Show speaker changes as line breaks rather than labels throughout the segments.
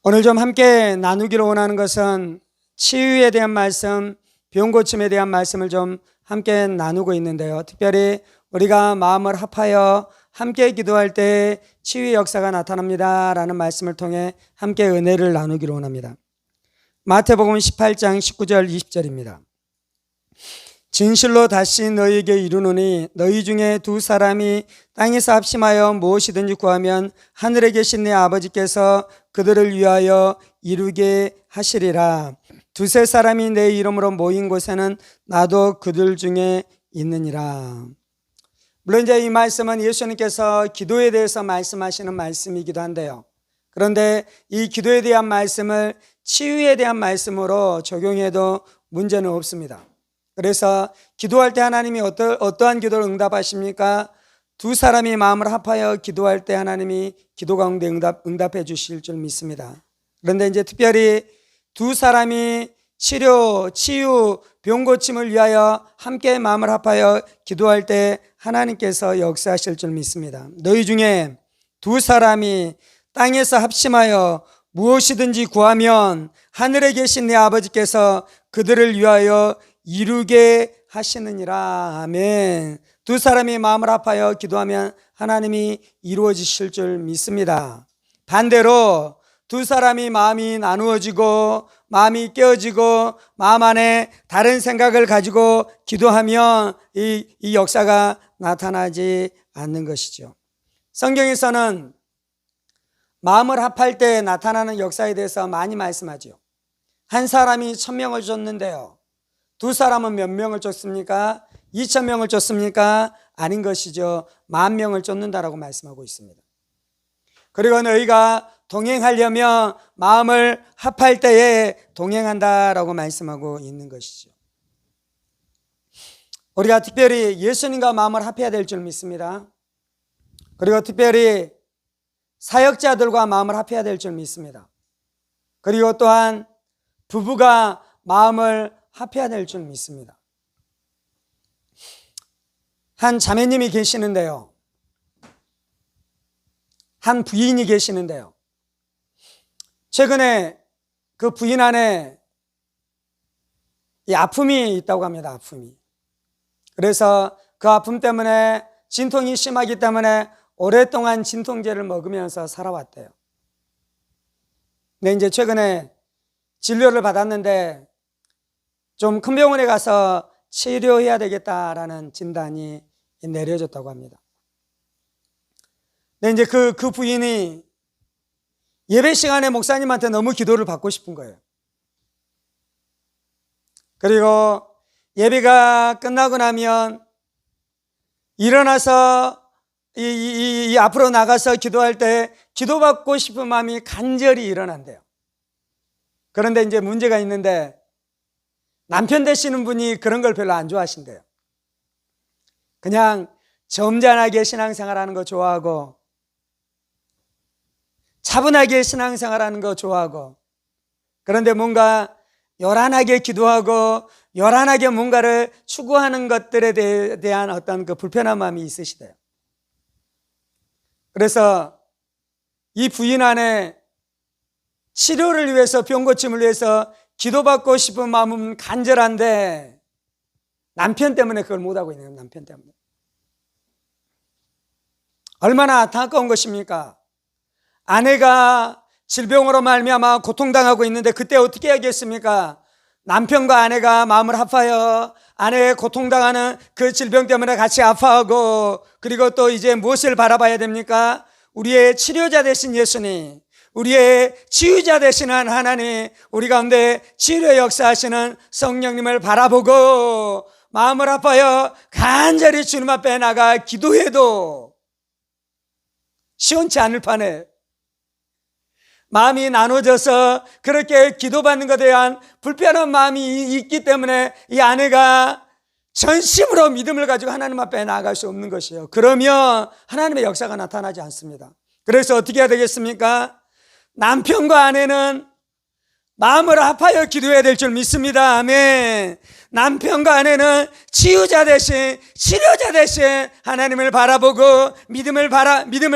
오늘 좀 함께 나누기로 원하는 것은 치유에 대한 말씀, 병 고침에 대한 말씀을 좀 함께 나누고 있는데요. 특별히 우리가 마음을 합하여 함께 기도할 때 치유의 역사가 나타납니다 라는 말씀을 통해 함께 은혜를 나누기로 원합니다. 마태복음 18장 19절 20절입니다. 진실로 다시 너희에게 이르노니 너희 중에 두 사람이 땅에서 합심하여 무엇이든지 구하면 하늘에 계신 내 아버지께서 그들을 위하여 이루게 하시리라. 두세 사람이 내 이름으로 모인 곳에는 나도 그들 중에 있느니라. 물론 이제 이 말씀은 예수님께서 기도에 대해서 말씀하시는 말씀이기도 한데요. 그런데 이 기도에 대한 말씀을 치유에 대한 말씀으로 적용해도 문제는 없습니다. 그래서 기도할 때 하나님이 어떠한 기도를 응답하십니까? 두 사람이 마음을 합하여 기도할 때 하나님이 기도 가운데 응답해 주실 줄 믿습니다. 그런데 이제 특별히 두 사람이 치유, 병 고침을 위하여 함께 마음을 합하여 기도할 때 하나님께서 역사하실 줄 믿습니다. 너희 중에 두 사람이 땅에서 합심하여 무엇이든지 구하면 하늘에 계신 내 아버지께서 그들을 위하여 이루게 하시느니라. 아멘. 두 사람이 마음을 합하여 기도하면 하나님이 이루어지실 줄 믿습니다. 반대로 두 사람이 마음이 나누어지고 마음이 깨어지고 마음 안에 다른 생각을 가지고 기도하면 이 역사가 나타나지 않는 것이죠. 성경에서는 마음을 합할 때 나타나는 역사에 대해서 많이 말씀하죠. 한 사람이 1000명을 줬는데요. 두 사람은 몇 명을 줬습니까? 2000명을 줬습니까? 아닌 것이죠. 10,000명을 쫓는다라고 말씀하고 있습니다. 그리고 너희가 동행하려면 마음을 합할 때에 동행한다라고 말씀하고 있는 것이죠. 우리가 특별히 예수님과 마음을 합해야 될 줄 믿습니다. 그리고 특별히 사역자들과 마음을 합해야 될 줄 믿습니다. 그리고 또한 부부가 마음을 합해야 될 줄 믿습니다. 한 자매님이 계시는데요. 한 부인이 계시는데요. 최근에 그 부인 안에 이 아픔이 있다고 합니다. 아픔이. 그래서 그 아픔 때문에 진통이 심하기 때문에 오랫동안 진통제를 먹으면서 살아왔대요. 근데 이제 최근에 진료를 받았는데 좀 큰 병원에 가서 치료해야 되겠다라는 진단이 내려졌다고 합니다. 근데 이제 그 부인이 예배 시간에 목사님한테 너무 기도를 받고 싶은 거예요. 그리고 예배가 끝나고 나면 일어나서 이 앞으로 나가서 기도할 때 기도받고 싶은 마음이 간절히 일어난대요. 그런데 이제 문제가 있는데 남편 되시는 분이 그런 걸 별로 안 좋아하신대요. 그냥 점잖하게 신앙생활하는 거 좋아하고 차분하게 신앙생활하는 거 좋아하고 그런데 뭔가 요란하게 기도하고 요란하게 뭔가를 추구하는 것들에 대한 어떤 그 불편한 마음이 있으시대요. 그래서 이 부인 안에 치료를 위해서 병 고침을 위해서 기도받고 싶은 마음은 간절한데 남편 때문에 그걸 못하고 있네요. 남편 때문에. 얼마나 안타까운 것입니까? 아내가 질병으로 말미암아 고통당하고 있는데 그때 어떻게 하겠습니까? 남편과 아내가 마음을 합하여 아내의 고통당하는 그 질병 때문에 같이 아파하고 그리고 또 이제 무엇을 바라봐야 됩니까? 우리의 치료자 되신 예수님, 우리의 치유자 되시는 하나님, 우리 가운데 치료 역사하시는 성령님을 바라보고 마음을 합하여 간절히 주님 앞에 나가 기도해도 시원치 않을 판에 마음이 나눠져서 그렇게 기도받는 것에 대한 불편한 마음이 있기 때문에 이 아내가 전심으로 믿음을 가지고 하나님 앞에 나아갈 수 없는 것이에요. 그러면 하나님의 역사가 나타나지 않습니다. 그래서 어떻게 해야 되겠습니까? 남편과 아내는 마음을 합하여 기도해야 될 줄 믿습니다. 아멘. 남편과 아내는 치유자 대신 치료자 대신 하나님을 바라보고 믿음을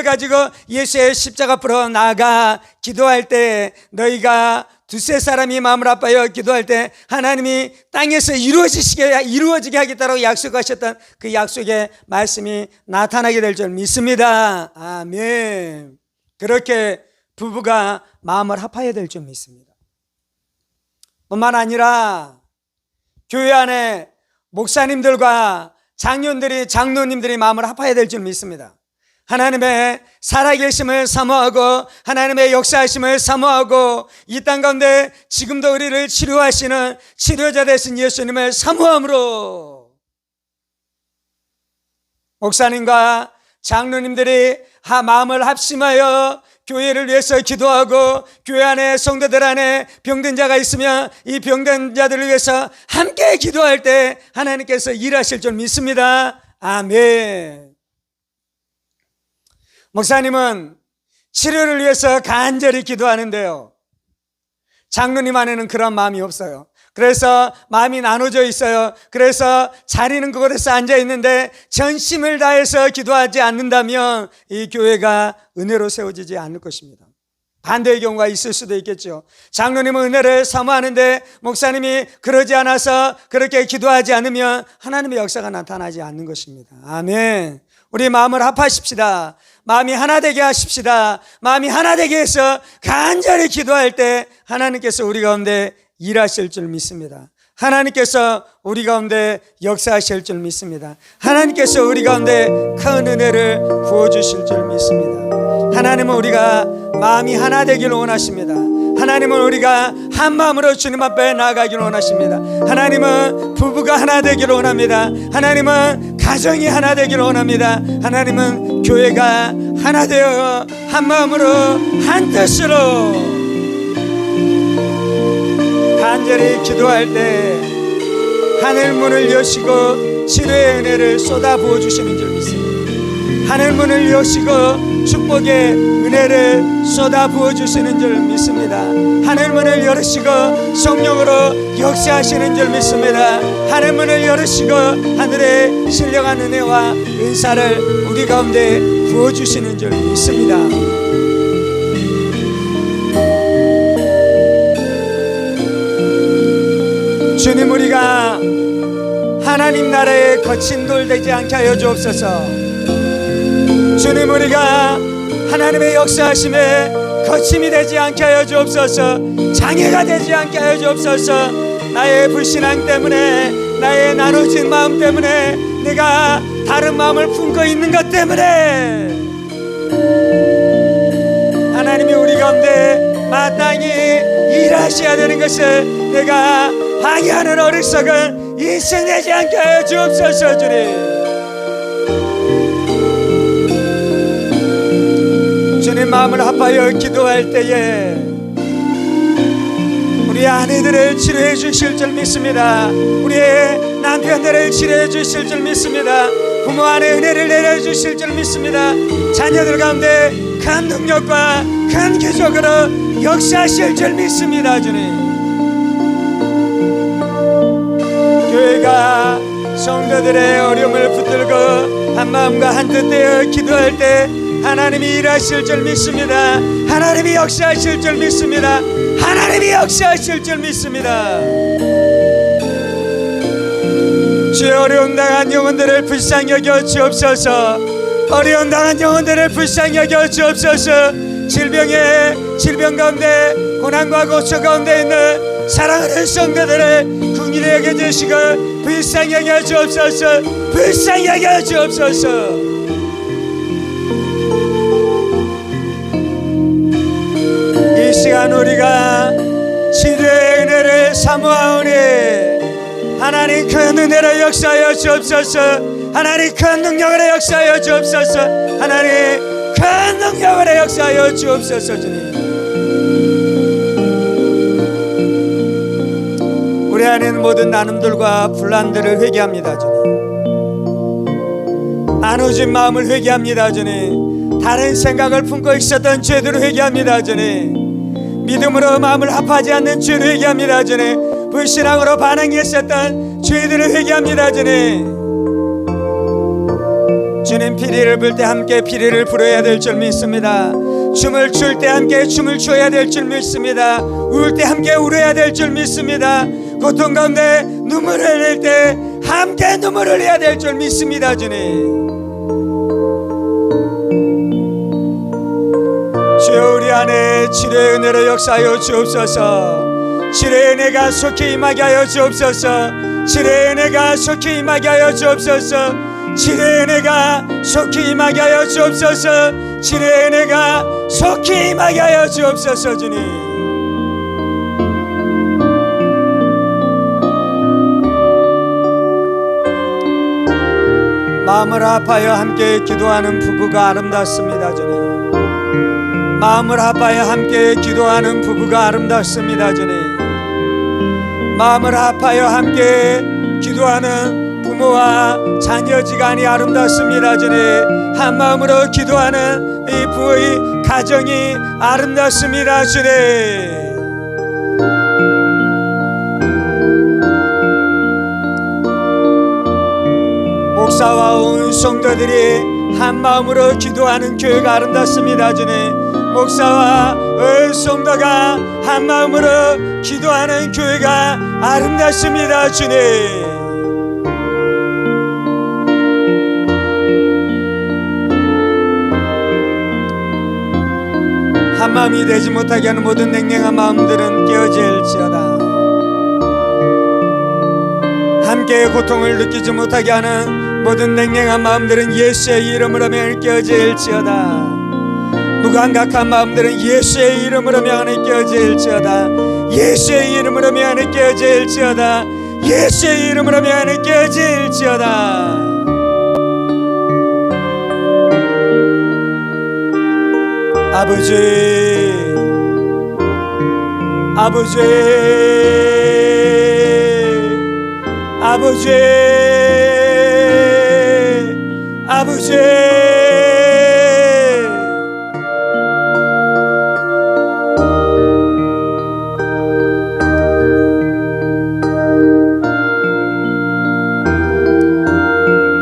가지고 예수의 십자가 앞으로 나아가 기도할 때, 너희가 두세 사람이 마음을 합하여 기도할 때 하나님이 땅에서 이루어지게 하겠다고 약속하셨던 그 약속의 말씀이 나타나게 될 줄 믿습니다. 아멘. 그렇게 부부가 마음을 합하여야 될 줄 믿습니다. 뿐만 아니라 교회 안에 목사님들과 장로님들이 마음을 합해야 될 줄 믿습니다. 하나님의 살아계심을 사모하고 하나님의 역사하심을 사모하고 이 땅 가운데 지금도 우리를 치료하시는 치료자 되신 예수님을 사모함으로 목사님과 장로님들이 마음을 합심하여 교회를 위해서 기도하고 교회 안에 성도들 안에 병든 자가 있으면 이 병든 자들을 위해서 함께 기도할 때 하나님께서 일하실 줄 믿습니다. 아멘. 목사님은 치료를 위해서 간절히 기도하는데요, 장로님 안에는 그런 마음이 없어요. 그래서 마음이 나눠져 있어요. 그래서 자리는 그곳에서 앉아 있는데 전심을 다해서 기도하지 않는다면 이 교회가 은혜로 세워지지 않을 것입니다. 반대의 경우가 있을 수도 있겠죠. 장로님은 은혜를 사모하는데 목사님이 그러지 않아서 그렇게 기도하지 않으면 하나님의 역사가 나타나지 않는 것입니다. 아멘. 우리 마음을 합하십시다. 마음이 하나 되게 하십시다. 마음이 하나 되게 해서 간절히 기도할 때 하나님께서 우리 가운데 일하실 줄 믿습니다. 하나님께서 우리 가운데 역사하실 줄 믿습니다. 하나님께서 우리 가운데 큰 은혜를 부어주실 줄 믿습니다. 하나님은 우리가 마음이 하나 되기를 원하십니다. 하나님은 우리가 한 마음으로 주님 앞에 나아가기를 원하십니다. 하나님은 부부가 하나 되기를 원합니다. 하나님은 가정이 하나 되기를 원합니다. 하나님은 교회가 하나 되어 한 마음으로 한 뜻으로 간절히 기도할 때 하늘 문을 여시고 치료의 은혜를 쏟아 부어주시는 줄 믿습니다. 하늘 문을 여시고 축복의 은혜를 쏟아 부어주시는 줄 믿습니다. 하늘 문을 열으시고 성령으로 역사하시는 줄 믿습니다. 하늘 문을 열으시고 하늘의 신령한 은혜와 은사를 우리 가운데 부어주시는 줄 믿습니다. 주님, 우리가 하나님 나라의 거친 돌 되지 않게 하여 주옵소서. 주님, 우리가 하나님의 역사하심에 거침이 되지 않게 하여 주옵소서. 장애가 되지 않게 하여 주옵소서. 나의 불신앙 때문에, 나의 나눠진 마음 때문에, 내가 다른 마음을 품고 있는 것 때문에 하나님이 우리 가운데 마땅히 일하셔야 되는 것을 내가 방해하는 어리석은 인생 되지 않게 하여 주옵소서. 주님 마음을 합하여 기도할 때에 우리 아내들을 치료해 주실 줄 믿습니다. 우리의 남편들을 치료해 주실 줄 믿습니다. 부모 안에 은혜를 내려 주실 줄 믿습니다. 자녀들 가운데 큰 능력과 큰 기적으로 역사하실 줄 믿습니다. 주님, 교회가 성도들의 어려움을 붙들고 한 마음과 한 뜻 되어 기도할 때 하나님이 일하실 줄 믿습니다. 하나님이 역사하실 줄 믿습니다. 하나님이 역사하실 줄 믿습니다. 주의 어려움 당한 영혼들을 불쌍히 여겨 주옵소서. 어려움 당한 영혼들을 불쌍히 여겨 주옵소서. 질병 가운데 고난과 고초 가운데 있는 사랑하는 성도들을 긍휼히 여겨 주시고 불쌍히 여겨 주옵소서. 불쌍히 여겨 주옵소서. 이 시간 우리가 치료의 은혜를 사모하오니 하나님 큰 은혜로 역사하여 주옵소서. 하나님 큰 능력으로 역사하여 주옵소서. 하나님 큰 능력으로 역사하여 주옵소서. 주님, 우리 안에 있는 모든 나눔들과 분란들을 회개합니다. 주님, 나눠진 마음을 회개합니다. 주님, 다른 생각을 품고 있었던 죄들을 회개합니다. 주님, 믿음으로 마음을 합하지 않는 죄를 회개합니다. 주님, 불신앙으로 반응했었던 죄들을 회개합니다. 주님, 피리를 불 때 함께 피리를 불어야 될 줄 믿습니다. 춤을 출 때 함께 춤을 춰야 될 줄 믿습니다. 울 때 함께 울어야 될 줄 믿습니다. 고통 가운데 눈물을 흘릴 때 함께 눈물을 흘려야 될 줄 믿습니다. 주님, 주여, 우리 안에 치료의 은혜로 역사하여 주옵소서. 치료의 은혜가 속히 임하게 하여 주옵소서. 치료의 은혜가 속히 임하게 하여 주옵소서. 치료의 은혜가 속히 임하게 하여 주옵소서. 치료의 은혜가 속히 임하게 하여 주옵소서. 주님, 마음을 아파여 함께 기도하는 부부가 아름답습니다. 주님, 마음을 아파여 함께 기도하는 부부가 아름답습니다. 주님, 마음을 아파여 함께 기도하는 부모와 자녀지간이 아름답습니다. 주님, 한 마음으로 기도하는 이 부의 가정이 아름답습니다. 주님, 목사와 온 성도들이 한 마음으로 기도하는 교회가 아름답습니다. 주님, 목사와 온 성도가 한 마음으로 기도하는 교회가 아름답습니다. 주님, 한 마음이 되지 못하게 하는 모든 냉랭한 마음들은 깨어질지어다. 함께 고통을 느끼지 못하게 하는 모든 냉랭한 마음들은 예수의 이름으로 명을 깨어질지어다. 무감각한 마음들은 예수의 이름으로 명을 깨어질지어다. 예수의 이름으로 명을 깨어질지어다. 예수의 이름으로 명을 깨어질지어다. 아버지, 아버지, 아버지, 아버지,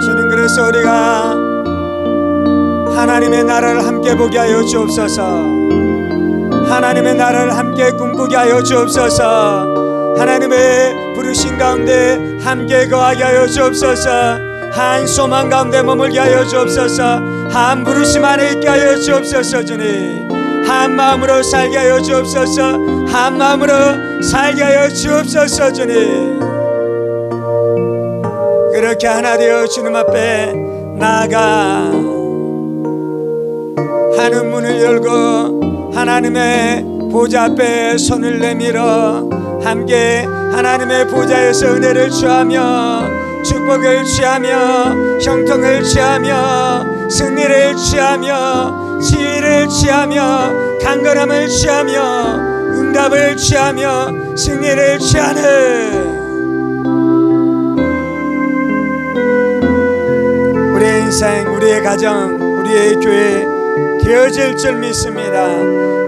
주님, 그래서 우리가 하나님의 나라를 함께 보게 하여 주옵소서. 하나님의 나라를 함께 꿈꾸게 하여 주옵소서. 하나님의 부르신 가운데 함께 거하게 하여 주옵소서. 한 소망 가운데 머물게 하여 주옵소서. 한 부르심 안에 있게 하여 주옵소서. 주님, 한 마음으로 살게 하여 주옵소서. 한 마음으로 살게 하여 주옵소서. 주님, 그렇게 하나 되어 주님 앞에 나아가 하늘 문을 열고 하나님의 보좌 앞에 손을 내밀어 함께 하나님의 보좌에서 은혜를 취하며 축복을 취하며 형통을 취하며 승리를 취하며 지혜를 취하며 강건함을 취하며 응답을 취하며 승리를 취하는 우리의 인생, 우리의 가정, 우리의 교회 되어질 줄 믿습니다.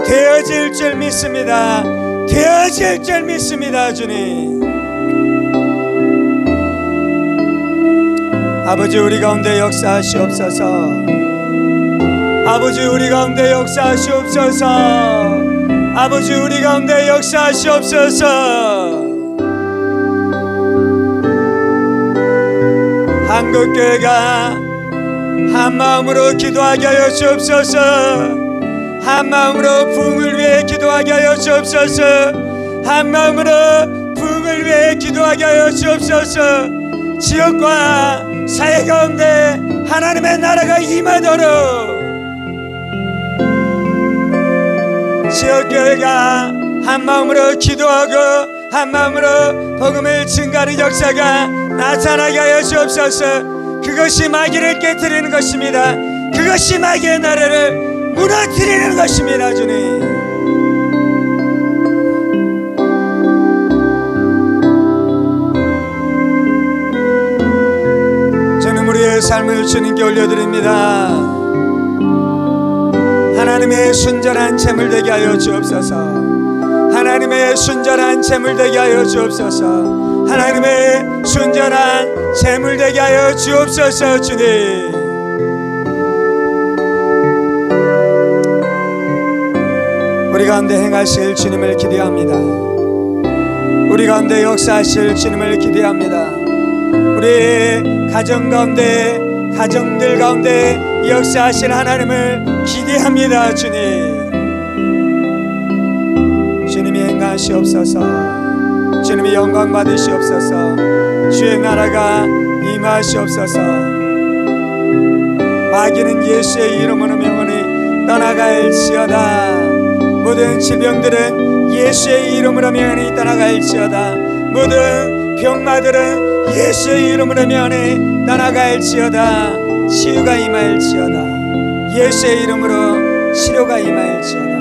되어질 줄 믿습니다. 되어질 줄 믿습니다. 주님, 아버지, 우리 가운데 역사하시옵소서. 아버지, 우리 가운데 역사하시옵소서. 아버지, 우리 가운데 역사하시옵소서. 한국교회가 한 마음으로 기도하게 하여 주옵소서. 한 마음으로 부흥을 위해 기도하게 하여 주옵소서. 한 마음으로 부흥을 위해 기도하게 하여 주옵소서. 지역과 사회 가운데 하나님의 나라가 임하도록 지역교회가 한 마음으로 기도하고 한 마음으로 복음을 증가하는 역사가 나타나게 하여 주옵소서. 그것이 마귀를 깨뜨리는 것입니다. 그것이 마귀의 나라를 무너뜨리는 것입니다. 주님, 저는 우리의 삶을 주님께 올려드립니다. 하나님의 순전한 제물 되게 하여 주옵소서. 하나님의 순전한 제물 되게 하여 주옵소서. 하나님의 순전한 제물 되게 하여 주옵소서. 주님, 우리 가운데 행하실 주님을 기대합니다. 우리 가운데 역사하실 주님을 기대합니다. 우리 가정 가운데, 가정들 가운데 역사하실 하나님을 기대합니다. 주님이 행하시옵소서. 주님이 영광 받으시옵소서. 주의 나라가 임하시옵소서. 마귀는 예수의 이름으로 명하니 떠나갈지어다. 모든 질병들은 예수의 이름으로 명하니 떠나갈지어다. 모든 병마들은 예수의 이름으로 명하니 떠나갈지어다. 치유가 임할지어다. 예수의 이름으로 치료가 임할지어다.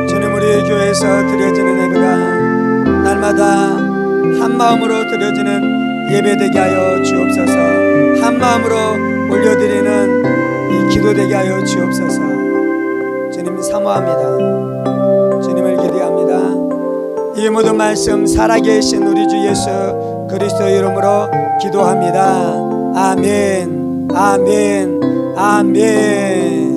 주님, 우리 교회에서 드려지는 예배가 날마다 한 마음으로 드려지는 예배 되게 하여 주옵소서. 한 마음으로 올려드리는 이 기도 되게 하여 주옵소서. 주님 사모합니다. 주님을 기대합니다. 이 모든 말씀 살아계신 우리 주 예수 그리스도 이름으로 기도합니다. 아멘, 아멘, 아멘.